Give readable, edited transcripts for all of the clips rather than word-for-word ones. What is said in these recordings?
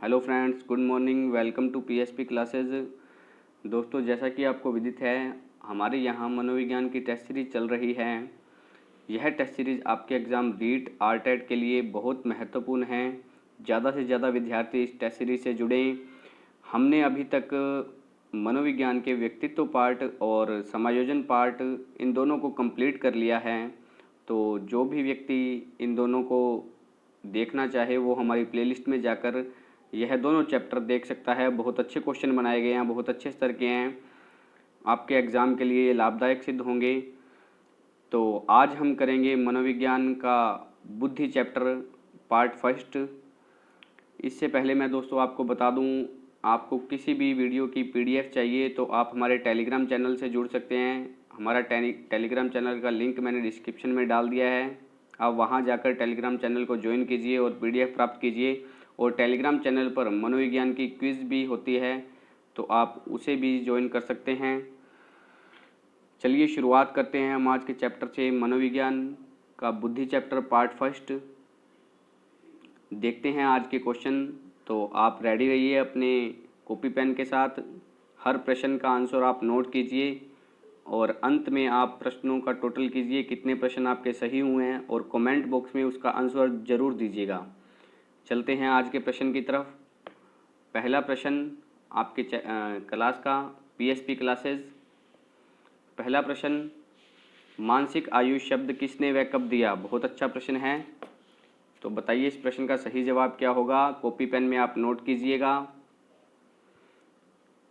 Hello friends, good morning. Welcome to PSP classes. दोस्तों, जैसा कि आपको विदित है, हमारे यहाँ मनोविज्ञान की टेस्ट सीरीज चल रही है। यह टेस्ट सीरीज आपके एग्ज़ाम रीट आरटेट के लिए बहुत महत्वपूर्ण है। ज़्यादा से ज़्यादा विद्यार्थी इस टेस्ट सीरीज से जुड़ें। हमने अभी तक मनोविज्ञान के व्यक्तित्व पार्ट और समायोजन पार्ट इन दोनों को कंप्लीट कर लिया है। तो जो भी व्यक्ति इन दोनों को देखना चाहे वो हमारी प्लेलिस्ट में जाकर यह दोनों चैप्टर देख सकता है। बहुत अच्छे क्वेश्चन बनाए गए हैं, बहुत अच्छे स्तर के हैं, आपके एग्ज़ाम के लिए लाभदायक सिद्ध होंगे। तो आज हम करेंगे मनोविज्ञान का बुद्धि चैप्टर पार्ट फर्स्ट। इससे पहले मैं दोस्तों आपको बता दूं, आपको किसी भी वीडियो की पीडीएफ चाहिए तो आप हमारे टेलीग्राम चैनल से जुड़ सकते हैं। हमारा टेलीग्राम चैनल का लिंक मैंने डिस्क्रिप्शन में डाल दिया है। आप वहां जाकर टेलीग्राम चैनल को ज्वाइन कीजिए और पीडीएफ प्राप्त कीजिए। और टेलीग्राम चैनल पर मनोविज्ञान की क्विज़ भी होती है, तो आप उसे भी ज्वाइन कर सकते हैं। चलिए शुरुआत करते हैं हम आज के चैप्टर से। मनोविज्ञान का बुद्धि चैप्टर पार्ट फर्स्ट। देखते हैं आज के क्वेश्चन। तो आप रेडी रहिए अपने कॉपी पेन के साथ। हर प्रश्न का आंसर आप नोट कीजिए और अंत में आप प्रश्नों का टोटल कीजिए, कितने प्रश्न आपके सही हुए हैं, और कमेंट बॉक्स में उसका आंसर ज़रूर दीजिएगा। चलते हैं आज के प्रश्न की तरफ। पहला प्रश्न आपके क्लास का पीएसपी क्लासेस। पहला प्रश्न, मानसिक आयु शब्द किसने व कब दिया? बहुत अच्छा प्रश्न है। तो बताइए इस प्रश्न का सही जवाब क्या होगा। कॉपी पेन में आप नोट कीजिएगा।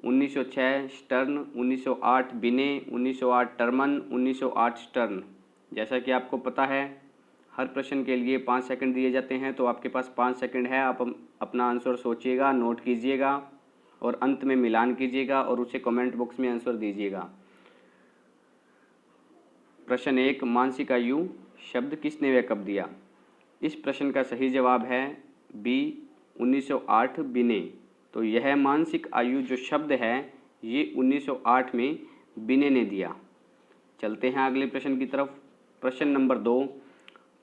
1906 स्टर्न, 1908 बिने, 1908 टर्मन, 1908 स्टर्न। जैसा कि आपको पता है, हर प्रश्न के लिए 5 सेकंड दिए जाते हैं, तो आपके पास 5 सेकंड है। आप अपना आंसर सोचिएगा, नोट कीजिएगा और अंत में मिलान कीजिएगा और उसे कमेंट बॉक्स में आंसर दीजिएगा। प्रश्न 1, मानसिक आयु शब्द किसने व कब दिया? इस प्रश्न का सही जवाब है बी, 1908 बिने। तो यह मानसिक आयु जो शब्द है ये 1908 में बिने ने दिया। चलते हैं अगले प्रश्न की तरफ। प्रश्न नंबर 2,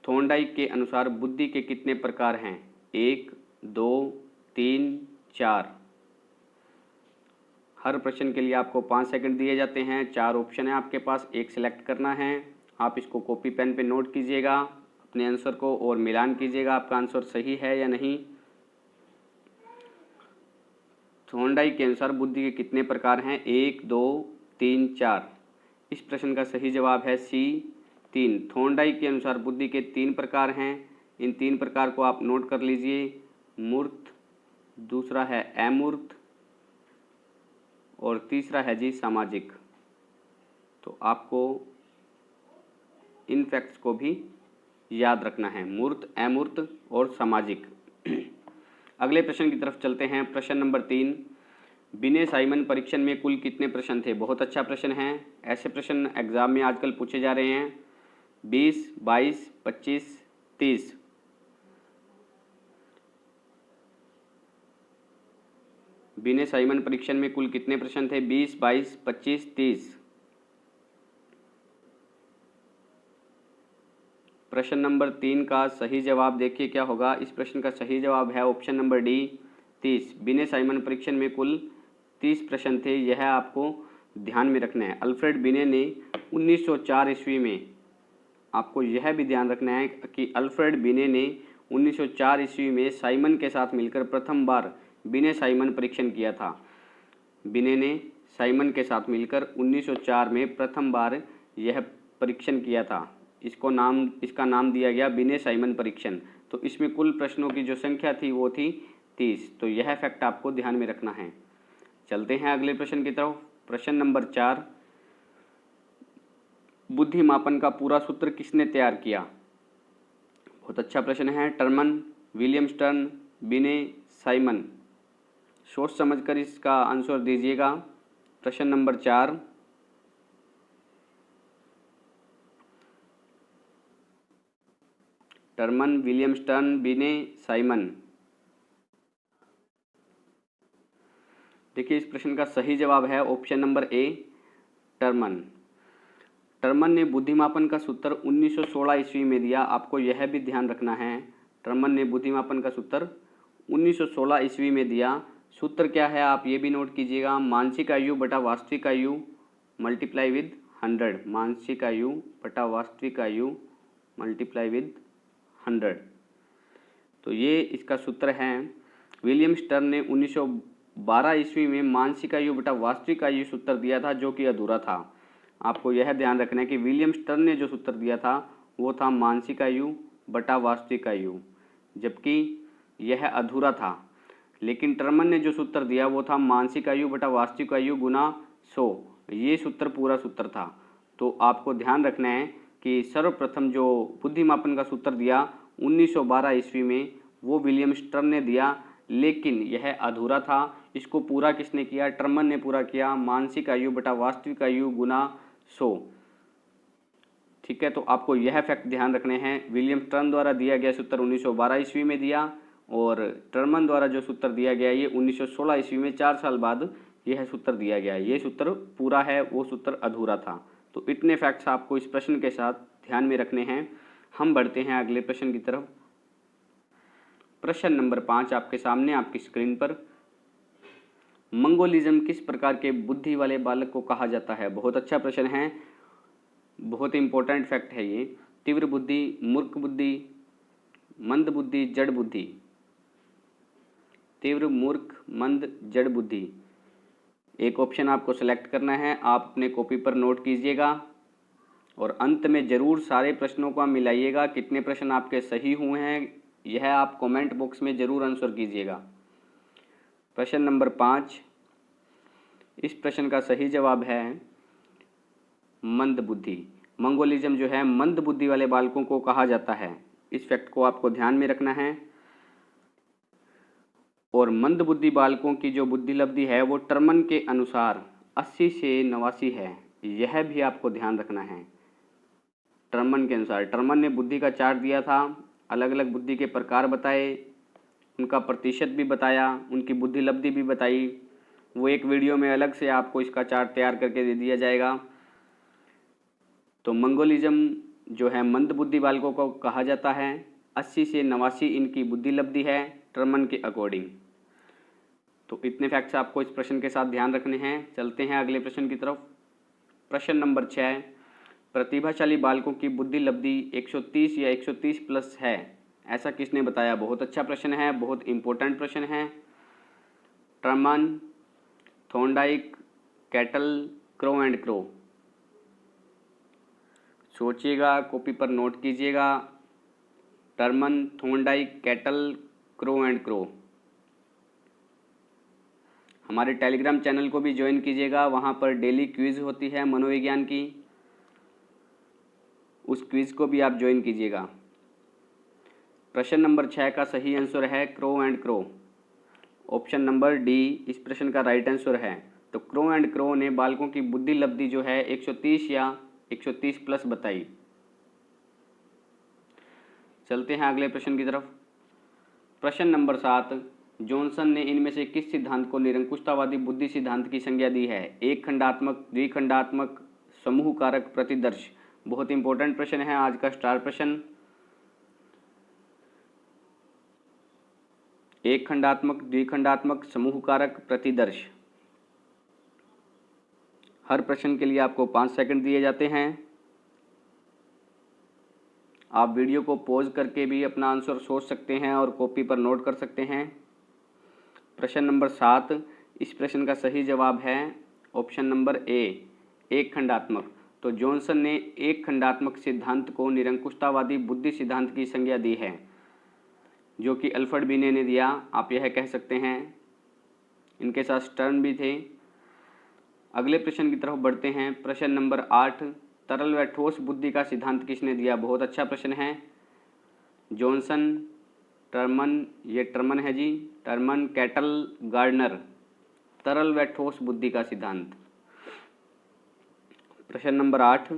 थॉर्नडाइक के अनुसार बुद्धि के कितने प्रकार हैं? 1, 2, 3, 4। हर प्रश्न के लिए आपको 5 सेकंड दिए जाते हैं। 4 ऑप्शन है आपके पास, एक सिलेक्ट करना है। आप इसको कॉपी पेन पे नोट कीजिएगा अपने आंसर को और मिलान कीजिएगा आपका आंसर सही है या नहीं। थॉर्नडाइक के अनुसार बुद्धि के कितने प्रकार हैं? 1, 2, 3, 4। इस प्रश्न का सही जवाब है सी, 3। थॉर्नडाइक के अनुसार बुद्धि के 3 प्रकार हैं। इन 3 प्रकार को आप नोट कर लीजिए। मूर्त, दूसरा है अमूर्त और तीसरा है जी सामाजिक। तो आपको इन फैक्ट्स को भी याद रखना है, मूर्त, अमूर्त और सामाजिक। अगले प्रश्न की तरफ चलते हैं। प्रश्न नंबर 3, बिने साइमन परीक्षण में कुल कितने प्रश्न थे? बहुत अच्छा प्रश्न है। ऐसे प्रश्न एग्जाम में आजकल पूछे जा रहे हैं। 20, 22, 25, 30। बिने साइमन परीक्षण में कुल कितने प्रश्न थे? 20, 22, 25, 30। प्रश्न नंबर 3 का सही जवाब देखिए क्या होगा। इस प्रश्न का सही जवाब है ऑप्शन नंबर डी, 30। बिने साइमन परीक्षण में कुल 30 प्रश्न थे। यह आपको ध्यान में रखना है। अल्फ्रेड बिने ने 1904 ईस्वी में, आपको यह भी ध्यान रखना है कि अल्फ्रेड बिने ने 1904 ईस्वी में साइमन के साथ मिलकर प्रथम बार बिने साइमन परीक्षण किया था। बिने ने साइमन के साथ मिलकर 1904 में प्रथम बार यह परीक्षण किया था। इसका नाम दिया गया बिने साइमन परीक्षण। तो इसमें कुल प्रश्नों की जो संख्या थी वो थी 30। तो यह फैक्ट आपको ध्यान में रखना है। चलते हैं अगले प्रश्न की तरफ। प्रश्न नंबर 4, बुद्धि मापन का पूरा सूत्र किसने तैयार किया? बहुत अच्छा प्रश्न है। टर्मन, विलियम स्टर्न, बिने, साइमन। सोच समझकर इसका आंसर दीजिएगा। प्रश्न नंबर 4, टर्मन, विलियम स्टर्न, बिने, साइमन। देखिए इस प्रश्न का सही जवाब है option number A, Terman. Terman ने बुद्धिमापन का सूत्र 1916 ईस्वी में दिया। आपको यह भी ध्यान रखना है, टर्मन ने बुद्धिमापन का सूत्र 1916 ईस्वी में दिया। सूत्र क्या है आप ये भी नोट कीजिएगा, मानसिक आयु बटा वास्तविक आयु मल्टीप्लाई विद 100, मानसिक आयु बटा वास्तविक आयु मल्टीप्लाई विद 100। तो ये इसका सूत्र है। विलियम स्टर्न ने 1912 ईस्वी में मानसिक आयु बटा वास्तविक आयु सूत्र दिया था, जो कि अधूरा था। आपको यह ध्यान रखना है कि विलियम स्टर्न ने जो सूत्र दिया था वो था मानसिक आयु बटा वास्तविक आयु, जबकि यह अधूरा था। लेकिन टर्मन ने जो सूत्र दिया वो था मानसिक आयु बटा वास्तविक आयु गुना 100। ये सूत्र पूरा सूत्र था। तो आपको ध्यान रखना है कि सर्वप्रथम जो बुद्धिमापन का सूत्र दिया 1912 ईस्वी में वो विलियम स्टर्न ने दिया, लेकिन यह अधूरा था। इसको पूरा किसने किया? टर्मन ने पूरा किया, मानसिक आयु बटा वास्तविक आयु गुना 100। ठीक है, तो आपको यह फैक्ट ध्यान रखने हैं। विलियम स्टर्न द्वारा दिया गया सूत्र 1912 ईस्वी में दिया और टर्मन द्वारा जो सूत्र दिया गया ये 1916 ईस्वी में, 4 साल बाद यह सूत्र दिया गया। ये सूत्र पूरा है, वो सूत्र अधूरा था। तो इतने फैक्ट्स आपको इस प्रश्न के साथ ध्यान में रखने हैं। हम बढ़ते हैं अगले प्रश्न की तरफ। प्रश्न नंबर 5 आपके सामने आपकी स्क्रीन पर। मंगोलिज्म किस प्रकार के बुद्धि वाले बालक को कहा जाता है? बहुत अच्छा प्रश्न है, बहुत इंपॉर्टेंट फैक्ट है ये। तीव्र बुद्धि, मूर्ख बुद्धि, मंद बुद्धि, जड़ बुद्धि। तीव्र, मूर्ख, मंद, जड़ बुद्धि। एक ऑप्शन आपको सेलेक्ट करना है। आप अपने कॉपी पर नोट कीजिएगा और अंत में जरूर सारे प्रश्नों को मिलाइएगा, कितने प्रश्न आपके सही हुए हैं यह आप कमेंट बॉक्स में जरूर आंसर कीजिएगा। प्रश्न नंबर 5, इस प्रश्न का सही जवाब है मंद बुद्धि। मंगोलिज्म जो है मंद बुद्धि वाले बालकों को कहा जाता है। इस फैक्ट को आपको ध्यान में रखना है। और मंद बुद्धि बालकों की जो बुद्धि लब्धि है वो टर्मन के अनुसार 80 से 89 है। यह भी आपको ध्यान रखना है। टर्मन के अनुसार, टर्मन ने बुद्धि का चार्ट दिया था, अलग अलग बुद्धि के प्रकार बताए, उनका प्रतिशत भी बताया, उनकी बुद्धि लब्धि भी बताई। वो एक वीडियो में अलग से आपको इसका चार्ट तैयार करके दे दिया जाएगा। तो मंगोलिज्म जो है मंद बुद्धि बालकों को कहा जाता है। 80 से 89 इनकी बुद्धि लब्धि है टर्मन के अकॉर्डिंग। तो इतने फैक्ट्स आपको इस प्रश्न के साथ ध्यान रखने हैं। चलते हैं अगले प्रश्न की तरफ। प्रश्न नंबर 6, प्रतिभाशाली बालकों की बुद्धि लब्धि 130 या 130 प्लस है, ऐसा किसने बताया? बहुत अच्छा प्रश्न है, बहुत इंपॉर्टेंट प्रश्न है। Terman, Thorndike, cattle, crow and crow. सोचिएगा, कॉपी पर नोट कीजिएगा। Terman, Thorndike, cattle, crow and crow. हमारे टेलीग्राम चैनल को भी ज्वाइन कीजिएगा, वहाँ पर डेली क्विज होती है मनोविज्ञान की, उस क्विज को भी आप ज्वाइन कीजिएगा। प्रश्न नंबर 6 का सही आंसर है crow and crow. Option number D इस प्रश्न का राइट आंसर है। तो क्रो एंड क्रो ने बालकों की बुद्धि लब्धि जो है 130 या 130 प्लस बताई। चलते हैं अगले प्रश्न की तरफ। प्रश्न नंबर 7, जॉनसन ने इनमें से किस सिद्धांत को निरंकुशतावादी बुद्धि सिद्धांत की संज्ञा दी है? एक खंडात्मक, द्विखंडात्मक, समूह कारक, प्रतिदर्श। बहुत इंपॉर्टेंट प्रश्न है, आज का स्टार प्रश्न। एक खंडात्मक, द्विखंडात्मक, समूह कारक, प्रतिदर्श। हर प्रश्न के लिए आपको 5 सेकंड दिए जाते हैं। आप वीडियो को पॉज करके भी अपना आंसर सोच सकते हैं और कॉपी पर नोट कर सकते हैं। प्रश्न नंबर 7, इस प्रश्न का सही जवाब है ऑप्शन नंबर ए, एक खंडात्मक। तो जॉनसन ने एक खंडात्मक सिद्धांत को निरंकुशतावादी बुद्धि सिद्धांत की संज्ञा दी है, जो कि अल्फ्रेड बिने ने दिया, आप यह कह सकते हैं। इनके साथ स्टर्न भी थे। अगले प्रश्न की तरफ बढ़ते हैं। प्रश्न नंबर 8, तरल व ठोस बुद्धि का सिद्धांत किसने दिया? बहुत अच्छा प्रश्न है। जॉनसन, टर्मन, ये टर्मन है जी, टर्मन, कैटल, गार्डनर। तरल व ठोस बुद्धि का सिद्धांत। प्रश्न नंबर 8,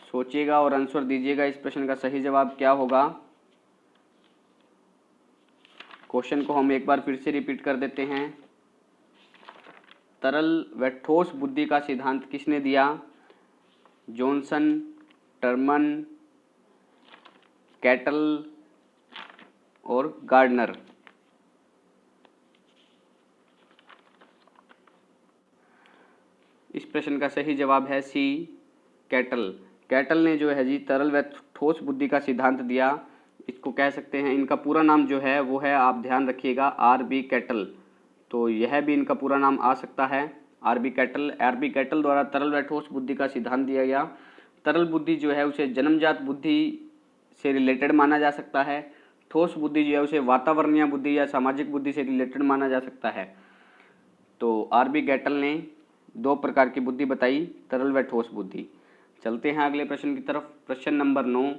सोचिएगा और आंसर दीजिएगा। इस प्रश्न का सही जवाब क्या होगा? क्वेश्चन को हम एक बार फिर से रिपीट कर देते हैं। तरल व ठोस बुद्धि का सिद्धांत किसने दिया? जॉनसन, टर्मन, कैटल और गार्डनर। इस प्रश्न का सही जवाब है सी, कैटल। कैटल ने जो है जी तरल व ठोस बुद्धि का सिद्धांत दिया। इसको कह सकते हैं, इनका पूरा नाम जो है वो है, आप ध्यान रखिएगा, आर.बी. कैटल। तो यह भी इनका पूरा नाम आ सकता है, आर.बी. कैटल। आर.बी. कैटल द्वारा तरल व ठोस बुद्धि का सिद्धांत दिया गया। तरल बुद्धि जो है उसे जन्मजात बुद्धि से रिलेटेड माना जा सकता है। ठोस बुद्धि जो है उसे वातावरणीय बुद्धि या सामाजिक बुद्धि से रिलेटेड माना जा सकता है। तो आर.बी. कैटल ने 2 प्रकार की बुद्धि बताई, तरल व ठोस बुद्धि। चलते हैं अगले प्रश्न की तरफ। प्रश्न नंबर 9,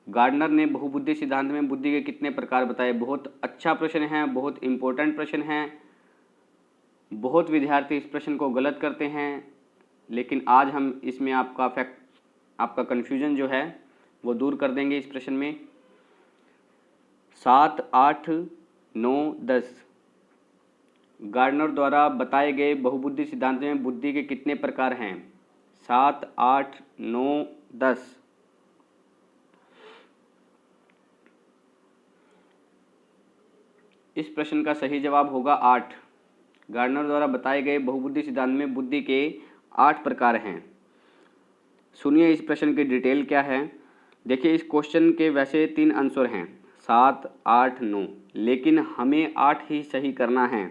गार्डनर ने बहुबुद्धि सिद्धांत में बुद्धि के कितने प्रकार बताए? बहुत अच्छा प्रश्न है, बहुत इंपॉर्टेंट प्रश्न है। बहुत विद्यार्थी इस प्रश्न को गलत करते हैं, लेकिन आज हम इसमें आपका कन्फ्यूजन जो है वो दूर कर देंगे इस प्रश्न में। 7, 8, 9, 10 गार्डनर द्वारा बताए गए बहुबुद्धि सिद्धांत में बुद्धि के कितने प्रकार हैं? 7, 8, 9, 10। इस प्रश्न का सही जवाब होगा 8। गार्डनर द्वारा बताए गए बहुबुद्धि सिद्धांत में बुद्धि के 8 प्रकार हैं। सुनिए इस प्रश्न की डिटेल क्या है। देखिए, इस क्वेश्चन के वैसे 3 आंसर हैं, 7, 8, 9, लेकिन हमें 8 ही सही करना है,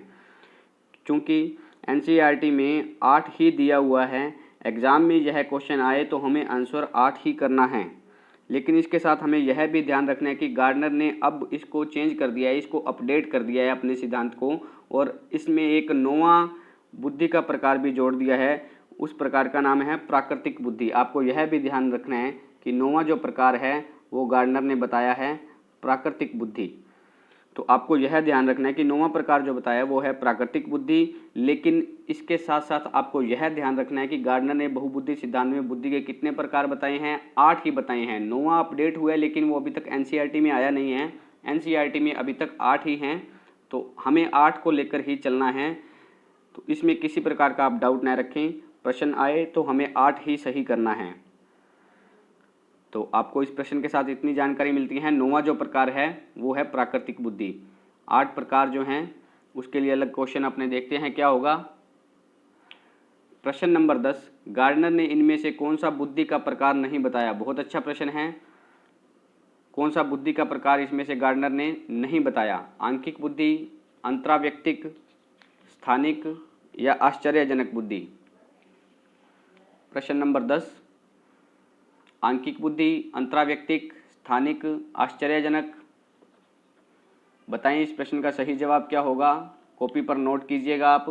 क्योंकि एनसीईआरटी में 8 ही दिया हुआ है। एग्ज़ाम में यह क्वेश्चन आए तो हमें आंसर 8 ही करना है। लेकिन इसके साथ हमें यह भी ध्यान रखना है कि गार्डनर ने अब इसको चेंज कर दिया है, इसको अपडेट कर दिया है अपने सिद्धांत को, और इसमें एक 9वां बुद्धि का प्रकार भी जोड़ दिया है। उस प्रकार का नाम है प्राकृतिक बुद्धि। आपको यह भी ध्यान रखना है कि 9वां जो प्रकार है वो गार्डनर ने बताया है प्राकृतिक बुद्धि। तो आपको यह ध्यान रखना है कि 9वां प्रकार जो बताया वो है प्राकृतिक बुद्धि। लेकिन इसके साथ साथ आपको यह ध्यान रखना है कि गार्डनर ने बहुबुद्धि सिद्धांत में बुद्धि के कितने प्रकार बताए हैं? 8 ही बताए हैं। 9वां अपडेट हुआ है, लेकिन वो अभी तक एनसीईआरटी में आया नहीं है। एनसीईआरटी में अभी तक 8 ही हैं, तो हमें 8 को लेकर ही चलना है। तो इसमें किसी प्रकार का आप डाउट ना रखें, प्रश्न आए तो हमें 8 ही सही करना है। तो आपको इस प्रश्न के साथ इतनी जानकारी मिलती है। 9वां जो प्रकार है वो है प्राकृतिक बुद्धि। 8 प्रकार जो हैं उसके लिए अलग क्वेश्चन अपने देखते हैं क्या होगा। प्रश्न नंबर 10, गार्डनर ने इनमें से कौन सा बुद्धि का प्रकार नहीं बताया? बहुत अच्छा प्रश्न है। कौन सा बुद्धि का प्रकार इसमें से गार्डनर ने नहीं बताया? आंकिक बुद्धि, अंतराव्यक्तिक, स्थानिक या आश्चर्यजनक बुद्धि? प्रश्न नंबर 10, आंकिक बुद्धि, अंतराव्यक्तिक, स्थानिक, आश्चर्यजनक। बताएं इस प्रश्न का सही जवाब क्या होगा। कॉपी पर नोट कीजिएगा आप।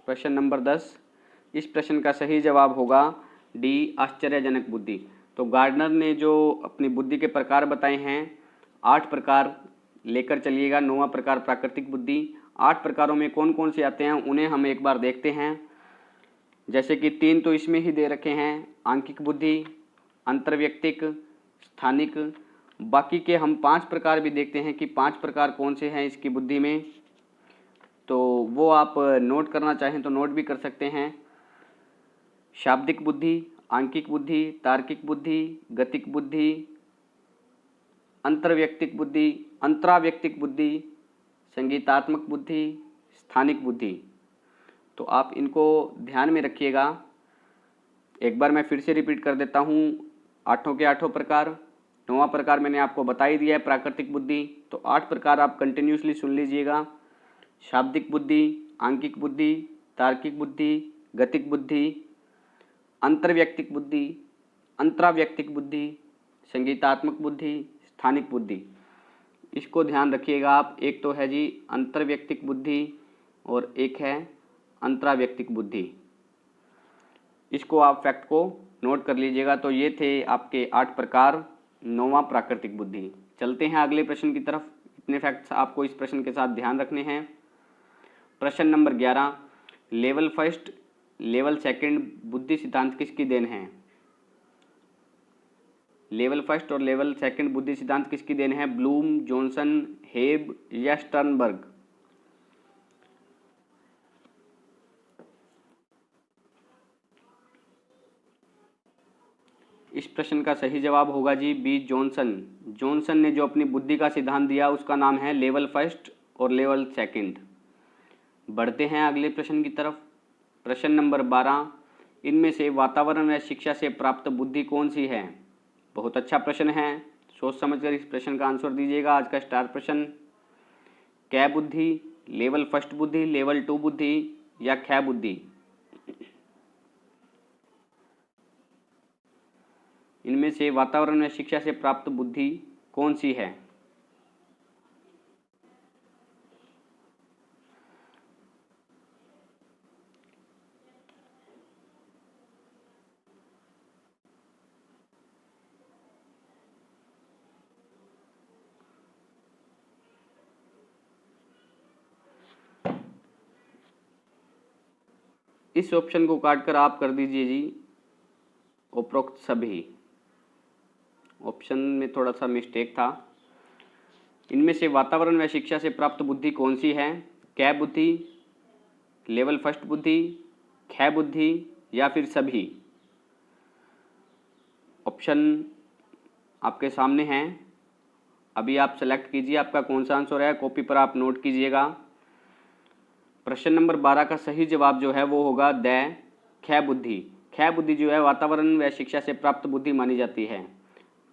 प्रश्न नंबर 10, इस प्रश्न का सही जवाब होगा डी, आश्चर्यजनक बुद्धि। तो गार्डनर ने जो अपनी बुद्धि के प्रकार बताए हैं 8 प्रकार लेकर चलिएगा। 9वां प्रकार प्राकृतिक बुद्धि। 8 प्रकारों में कौन कौन से आते हैं उन्हें हम एक बार देखते हैं। जैसे कि 3 तो इसमें ही दे रखे हैं, आंकिक बुद्धि, अंतर्व्यक्तिक, स्थानिक। बाकी के हम 5 प्रकार भी देखते हैं कि 5 प्रकार कौन से हैं इसकी बुद्धि में। तो वो आप नोट करना चाहें तो नोट भी कर सकते हैं। शाब्दिक बुद्धि, आंकिक बुद्धि, तार्किक बुद्धि, गतिक बुद्धि, अंतर्व्यक्तिक बुद्धि, अंतराव्यक्तिक बुद्धि, संगीतात्मक बुद्धि, स्थानिक बुद्धि। तो आप इनको ध्यान में रखिएगा। एक बार मैं फिर से रिपीट कर देता हूँ, 8 के 8 प्रकार। 9वां प्रकार मैंने आपको बता ही दिया है प्राकृतिक बुद्धि। तो 8 प्रकार आप कंटिन्यूसली सुन लीजिएगा। शाब्दिक बुद्धि, आंकिक बुद्धि, तार्किक बुद्धि, गतिक बुद्धि, अंतर्व्यक्तिक बुद्धि, अंतराव्यक्तिक बुद्धि, संगीतात्मक बुद्धि, स्थानिक बुद्धि। इसको ध्यान रखिएगा आप। एक तो है जी अंतर्व्यक्तिक बुद्धि और एक है अंतराव्यक्तिक बुद्धि। इसको आप फैक्ट को नोट कर लीजिएगा। तो ये थे आपके 8 प्रकार, 9वां प्राकृतिक बुद्धि। चलते हैं अगले प्रश्न की तरफ। इतने फैक्ट्स आपको इस प्रश्न के साथ ध्यान रखने हैं। प्रश्न number 11, level first, level second बुद्धि सिद्धांत किसकी देन है? लेवल फर्स्ट और लेवल सेकंड बुद्धि सिद्धांत किसकी देन है? ब्लूम, जॉनसन, हेब या स्टर्नबर्ग? इस प्रश्न का सही जवाब होगा जी बी जॉनसन। जॉनसन ने जो अपनी बुद्धि का सिद्धांत दिया उसका नाम है लेवल फर्स्ट और लेवल सेकंड। बढ़ते हैं अगले प्रश्न की तरफ। प्रश्न नंबर 12, इनमें से वातावरण व शिक्षा से प्राप्त बुद्धि कौन सी है? बहुत अच्छा प्रश्न है, सोच समझकर इस प्रश्न का आंसर दीजिएगा। आज का स्टार प्रश्न, कै बुद्धि, लेवल फर्स्ट बुद्धि, लेवल 2 बुद्धि या कै बुद्धि? इनमें से वातावरण व शिक्षा से प्राप्त बुद्धि कौन सी है? इस ऑप्शन को काटकर आप कर दीजिए जी उपरोक्त सभी। ऑप्शन में थोड़ा सा मिस्टेक था। इनमें से वातावरण व शिक्षा से प्राप्त बुद्धि कौन सी है? कै बुद्धि, लेवल फर्स्ट बुद्धि, कै बुद्धि या फिर सभी? ऑप्शन आपके सामने हैं, अभी आप सेलेक्ट कीजिए आपका कौन सा आंसर है। कॉपी पर आप नोट कीजिएगा। प्रश्न नंबर 12 का सही जवाब जो है वो होगा द कै बुद्धि। कै बुद्धि जो है वातावरण व शिक्षा से प्राप्त बुद्धि मानी जाती है।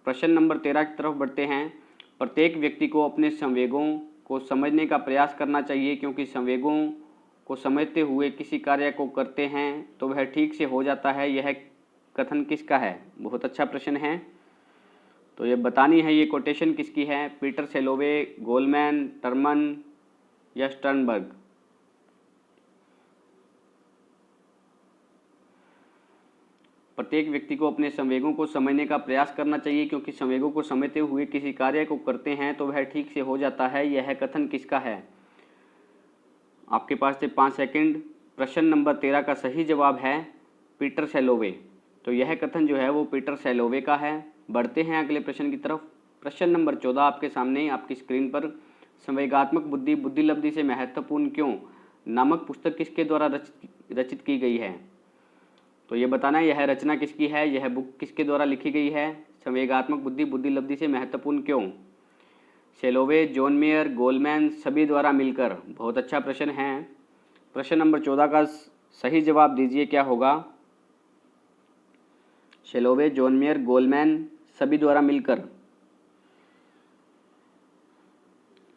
प्रश्न नंबर 13 की तरफ बढ़ते हैं। प्रत्येक व्यक्ति को अपने संवेगों को समझने का प्रयास करना चाहिए, क्योंकि संवेगों को समझते हुए किसी कार्य को करते हैं तो वह ठीक से हो जाता है। यह कथन किसका है? बहुत अच्छा प्रश्न है। तो ये बतानी है ये कोटेशन किसकी है? पीटर सेलोवे, गोलमैन, टर्मन या स्टर्नबर्ग? प्रत्येक व्यक्ति को अपने संवेगों को समझने का प्रयास करना चाहिए, क्योंकि संवेगों को समझते हुए किसी कार्य को करते हैं तो वह ठीक से हो जाता है। यह कथन किसका है? आपके पास थे 5 सेकंड। प्रश्न नंबर 13 का सही जवाब है पीटर सेलोवे। तो यह कथन जो है वो पीटर सेलोवे का है। बढ़ते हैं अगले प्रश्न की तरफ। प्रश्न नंबर 14 आपके सामने आपकी स्क्रीन पर, संवेगात्मक बुद्धि बुद्धिलब्धि से महत्वपूर्ण क्यों नामक पुस्तक किसके द्वारा रचित की गई है? तो ये बताना है यह रचना किसकी है, यह बुक किसके द्वारा लिखी गई है? संवेगात्मक बुद्धि बुद्धिलब्धि से महत्वपूर्ण क्यों? सेलोवे, जॉन मेयर, गोलमैन, सभी द्वारा मिलकर? बहुत अच्छा प्रश्न है। प्रश्न नंबर 14 का सही जवाब दीजिए क्या होगा? सेलोवे, जॉन मेयर, गोलमैन, सभी द्वारा मिलकर?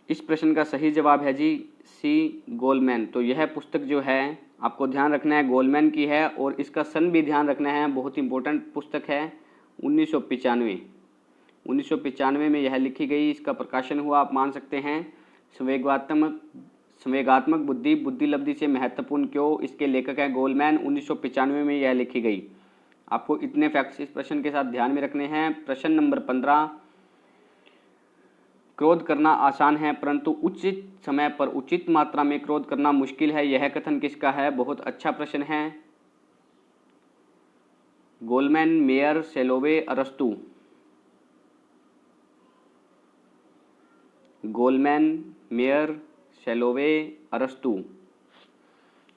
इस प्रश्न का सही जवाब है जी सी गोलमैन। तो यह पुस्तक जो है आपको ध्यान रखना है गोलमैन की है, और इसका सन भी ध्यान रखना है, बहुत इंपॉर्टेंट पुस्तक है। 1995 में यह लिखी गई, इसका प्रकाशन हुआ। आप मान सकते हैं संवेगात्मक बुद्धि बुद्धिलब्धि से महत्वपूर्ण क्यों, इसके लेखक हैं गोलमैन। 1995 में यह लिखी गई। आपको इतने फैक्ट्स इस प्रश्न के साथ ध्यान में रखने हैं। प्रश्न नंबर 15, क्रोध करना आसान है परंतु उचित समय पर उचित मात्रा में क्रोध करना मुश्किल है। यह कथन किसका है? बहुत अच्छा प्रश्न है। गोलमैन, मेयर, सेलोवे, अरस्तु? गोलमैन, मेयर, सेलोवे, अरस्तु?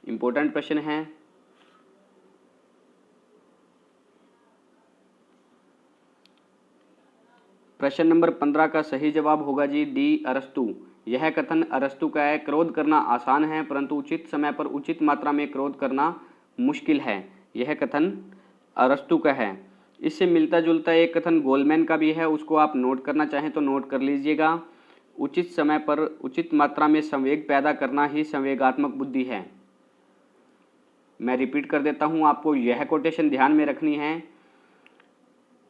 इंपॉर्टेंट प्रश्न है। प्रश्न नंबर 15 का सही जवाब होगा जी डी अरस्तु। यह कथन अरस्तु का है, क्रोध करना आसान है परंतु उचित समय पर उचित मात्रा में क्रोध करना मुश्किल है। यह कथन अरस्तु का है। इससे मिलता जुलता एक कथन गोलमैन का भी है, उसको आप नोट करना चाहें तो नोट कर लीजिएगा। उचित समय पर उचित मात्रा में संवेग पैदा करना ही संवेगात्मक बुद्धि है। मैं रिपीट कर देता हूँ, आपको यह कोटेशन ध्यान में रखनी है।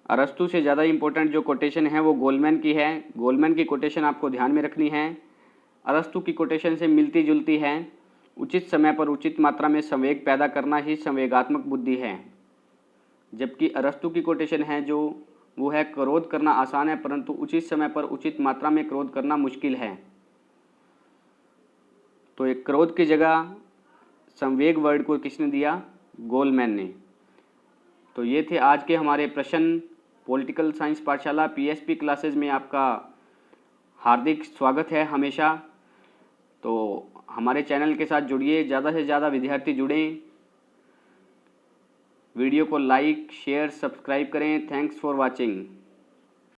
अरस्तु से ज़्यादा इंपॉर्टेंट जो कोटेशन है वो गोलमैन की है। गोलमैन की कोटेशन आपको ध्यान में रखनी है। अरस्तु की कोटेशन से मिलती जुलती है। उचित समय पर उचित मात्रा में संवेग पैदा करना ही संवेगात्मक बुद्धि है। जबकि अरस्तु की कोटेशन है जो वो है, क्रोध करना आसान है परंतु उचित समय पर उचित मात्रा में क्रोध करना मुश्किल है। तो एक क्रोध की जगह संवेग वर्ड को किसने दिया? गोलमैन ने। तो ये थे आज के हमारे प्रश्न। पॉलिटिकल साइंस पाठशाला पीएसपी क्लासेस में आपका हार्दिक स्वागत है हमेशा। तो हमारे चैनल के साथ जुड़िए, ज़्यादा से ज़्यादा विद्यार्थी जुड़ें। वीडियो को लाइक शेयर सब्सक्राइब करें। Thanks for watching.